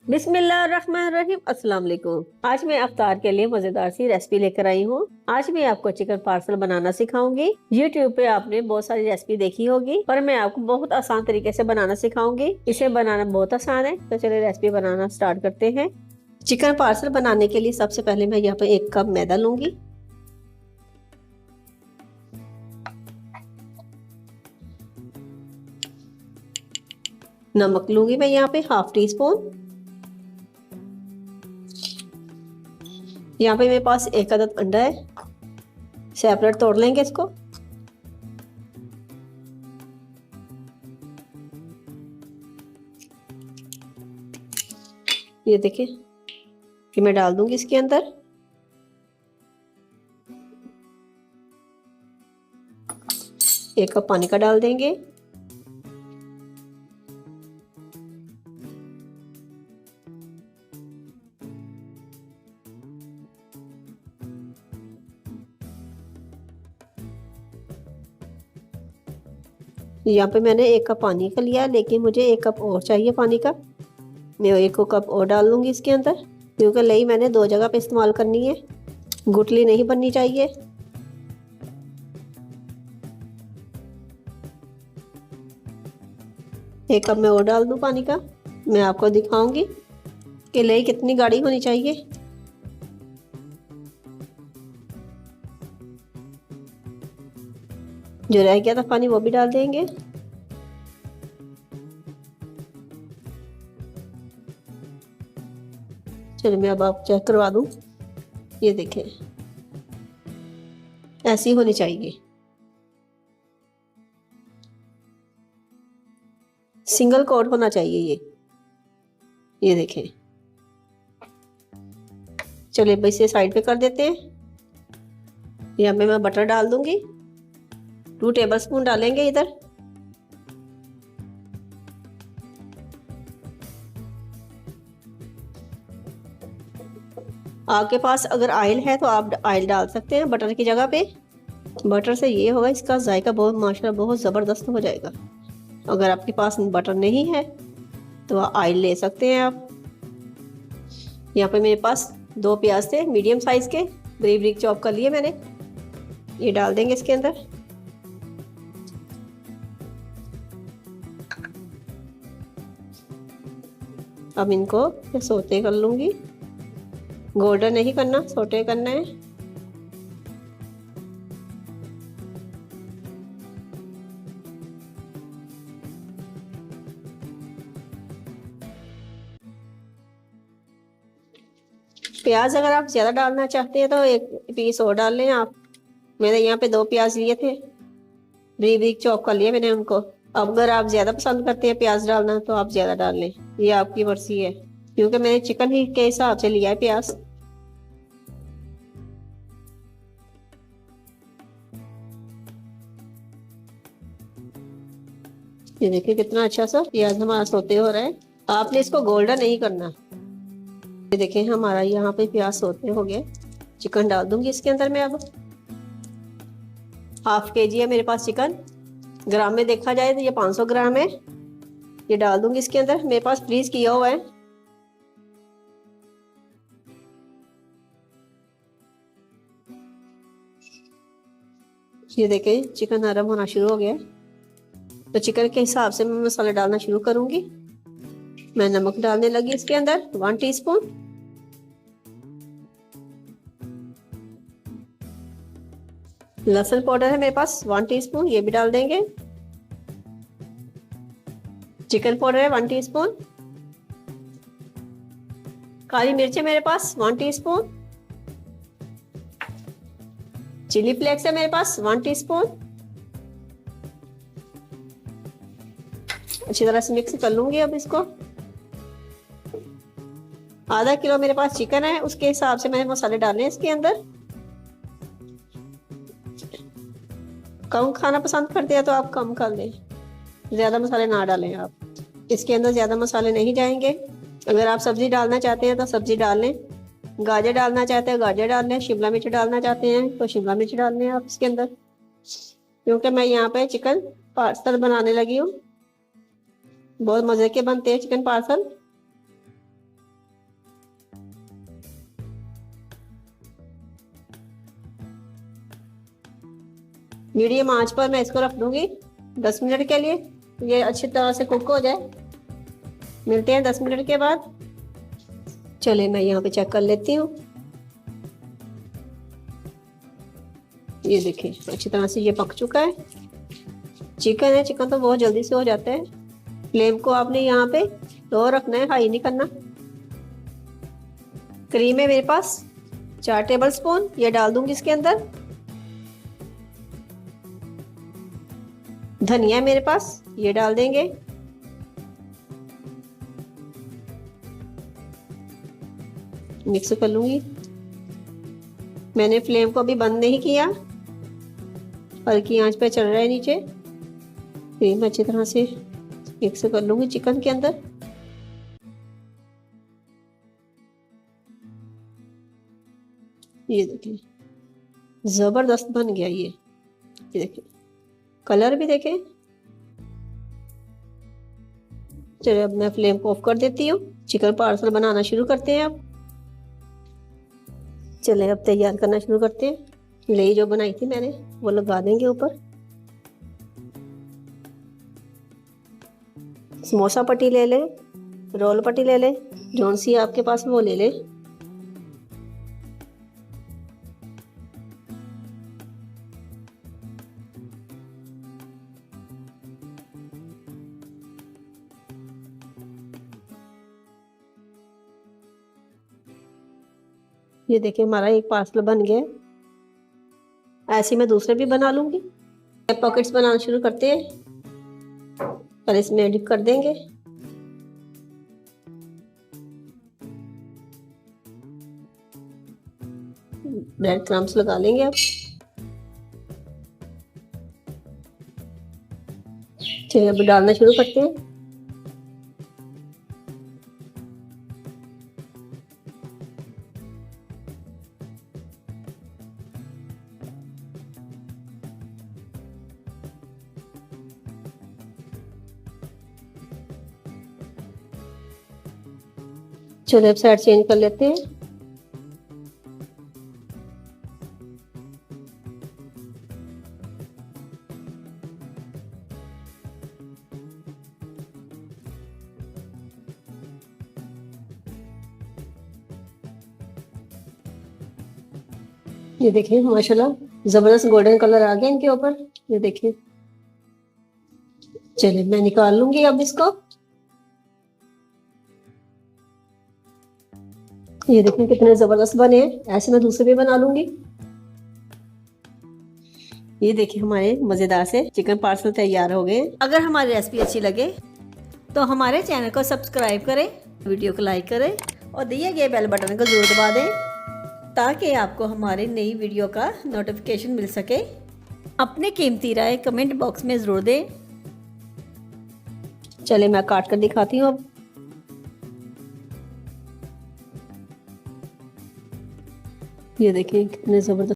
बिस्मिल्लाहिर्रहमानिर्रहीम। अस्सलाम वालेकुम। आज मैं अफ्तार के लिए मजेदार सी रेसिपी लेकर आई हूँ। आज मैं आपको चिकन पार्सल बनाना सिखाऊंगी। YouTube पे आपने बहुत सारी रेसिपी देखी होगी, पर मैं आपको बहुत आसान तरीके से बनाना सिखाऊंगी। इसे बनाना बहुत आसान है, तो चलिए रेसिपी बनाना स्टार्ट करते हैं। चिकन पार्सल बनाने के लिए सबसे पहले मैं यहाँ पे 1 कप मैदा लूंगी। नमक लूंगी मैं यहाँ पे ½ टी स्पून। यहाँ पे मेरे पास 1 अदद अंडा है, सेपरेट तोड़ लेंगे इसको। ये देखिए कि मैं डाल दूंगी इसके अंदर। एक कप पानी का डाल देंगे। यहाँ पे मैंने 1 कप पानी का लिया, लेकिन मुझे 1 कप और चाहिए पानी का। मैं 1 कप और डाल लूंगी इसके अंदर, क्योंकि लई मैंने 2 जगह पे इस्तेमाल करनी है, गुठली नहीं बननी चाहिए। एक कप मैं और डाल दूं पानी का। मैं आपको दिखाऊंगी कि लई कितनी गाढ़ी होनी चाहिए। जो रह गया था पानी वो भी डाल देंगे। चलिए मैं अब आप चेक करवा दूं। ये देखें, ऐसी होनी चाहिए। सिंगल कोट होना चाहिए ये देखें। चलिए अब इसे साइड पे कर देते हैं। यहाँ पे मैं बटर डाल दूंगी। 2 टेबलस्पून डालेंगे इधर। आपके पास अगर ऑयल है तो आप ऑयल डाल सकते हैं बटर की जगह पे। बटर से ये होगा, इसका जायका बहुत माशाल्लाह बहुत ज़बरदस्त हो जाएगा। अगर आपके पास बटर नहीं है तो ऑयल ले सकते हैं आप। यहाँ पे मेरे पास 2 प्याज थे मीडियम साइज के, बारीक बारीक चॉप कर लिए मैंने। ये डाल देंगे इसके अंदर। अब इनको मैं सोते कर लूंगी। गोल्डन नहीं करना, सोते करना है। प्याज अगर आप ज्यादा डालना चाहते हैं तो 1 पीस और डाल लें आप। मैंने यहाँ पे 2 प्याज लिए थे, बारीक बारीक चॉप कर लिए मैंने उनको। अब अगर आप ज्यादा पसंद करते हैं प्याज डालना तो आप ज्यादा डाल लें, ये आपकी मर्जी है, क्योंकि मैंने चिकन ही के हिसाब से लिया है प्याज। ये देखिए कितना अच्छा सा प्याज हमारा सोते हो रहा है। आपने इसको गोल्डन नहीं करना। ये देखिए हमारा यहाँ पे प्याज सोते हो गए। चिकन डाल दूंगी इसके अंदर मैं अब। ½ kg है मेरे पास चिकन। ग्राम में देखा जाए तो ये 500 ग्राम है। ये डाल दूंगी इसके अंदर। मेरे पास फ्रीज किया हुआ है। ये देखिए चिकन नरम होना शुरू हो गया, तो चिकन के हिसाब से मैं मसाला डालना शुरू करूंगी। मैं नमक डालने लगी इसके अंदर 1 टीस्पून। लहसुन पाउडर है मेरे पास 1 टीस्पून, ये भी डाल देंगे। चिकन पाउडर है 1 टीस्पून। काली मिर्च है मेरे पास 1 टीस्पून। चिली फ्लेक्स है मेरे पास 1 टीस्पून। अच्छी तरह से मिक्स कर लूंगी अब इसको। ½ किलो मेरे पास चिकन है, उसके हिसाब से मैंने मसाले डाले हैं इसके अंदर। कम खाना पसंद करते हैं तो आप कम कर लें, ज्यादा मसाले ना डालें आप। इसके अंदर ज्यादा मसाले नहीं जाएंगे। अगर आप सब्जी डालना चाहते हैं तो सब्जी डाल लें, गाजर डालना चाहते हैं गाजर डाल लें, शिमला मिर्च डालना चाहते हैं तो शिमला मिर्च डाल लें आप इसके अंदर। क्योंकि मैं यहाँ पे चिकन पार्सल बनाने लगी हूँ। बहुत मजे के बनते हैं चिकन पार्सल। मीडियम आंच पर मैं इसको रख दूंगी 10 मिनट के लिए, ये अच्छी तरह से कुक हो जाए। मिलते हैं 10 मिनट के बाद। चलिए मैं यहाँ पे चेक कर लेती हूँ। ये देखिए अच्छी तरह से ये पक चुका है। चिकन है, चिकन तो बहुत जल्दी से हो जाता है। फ्लेम को आपने यहाँ पे लो रखना है, हाई नहीं करना। क्रीम है मेरे पास 4 टेबल स्पून, ये डाल दूंगी इसके अंदर। धनिया है मेरे पास, ये डाल देंगे। मिक्स कर लूंगी। मैंने फ्लेम को अभी बंद नहीं किया, हल्की आंच पे चल रहा है नीचे। क्रीम अच्छी तरह से मिक्स कर लूंगी चिकन के अंदर। ये देखिए जबरदस्त बन गया ये देखिए कलर भी देखें। चलिए अब मैं फ्लेम को ऑफ कर देती हूँ। चिकन पार्सल बनाना शुरू करते हैं अब। चलिए अब तैयार करना शुरू करते हैं। लेई जो बनाई थी मैंने वो लगा देंगे ऊपर। समोसा पट्टी ले ले, रोल पट्टी ले ले, जौन सी आपके पास वो ले ले। ये देखिए हमारा एक पार्सल बन गया। ऐसे मैं दूसरे भी बना लूंगी। पॉकेट्स बनाना शुरू करते हैं। पर इसमें डिप कर देंगे। ब्रेड क्रम्स लगा लेंगे अब। चलिए अब डालना शुरू करते हैं। चलिए अब साइड चेंज कर लेते हैं। ये देखिए माशाल्लाह जबरदस्त गोल्डन कलर आ गया इनके ऊपर। ये देखिए। चलिए मैं निकाल लूंगी अब इसको। ये देखिए कितने जबरदस्त बने हैं। ऐसे मैं दूसरे भी बना लूंगी। ये देखिए हमारे मजेदार से चिकन पार्सल तैयार हो गए। अगर हमारी रेसिपी अच्छी लगे तो हमारे चैनल को सब्सक्राइब करें, वीडियो को लाइक करें और दिए गए बेल बटन को जरूर दबा दें ताकि आपको हमारी नई वीडियो का नोटिफिकेशन मिल सके। अपने कीमती राय कमेंट बॉक्स में जरूर दें। चलिए मैं काट कर दिखाती हूँ अब। ये देखिए कितने जबरदस्त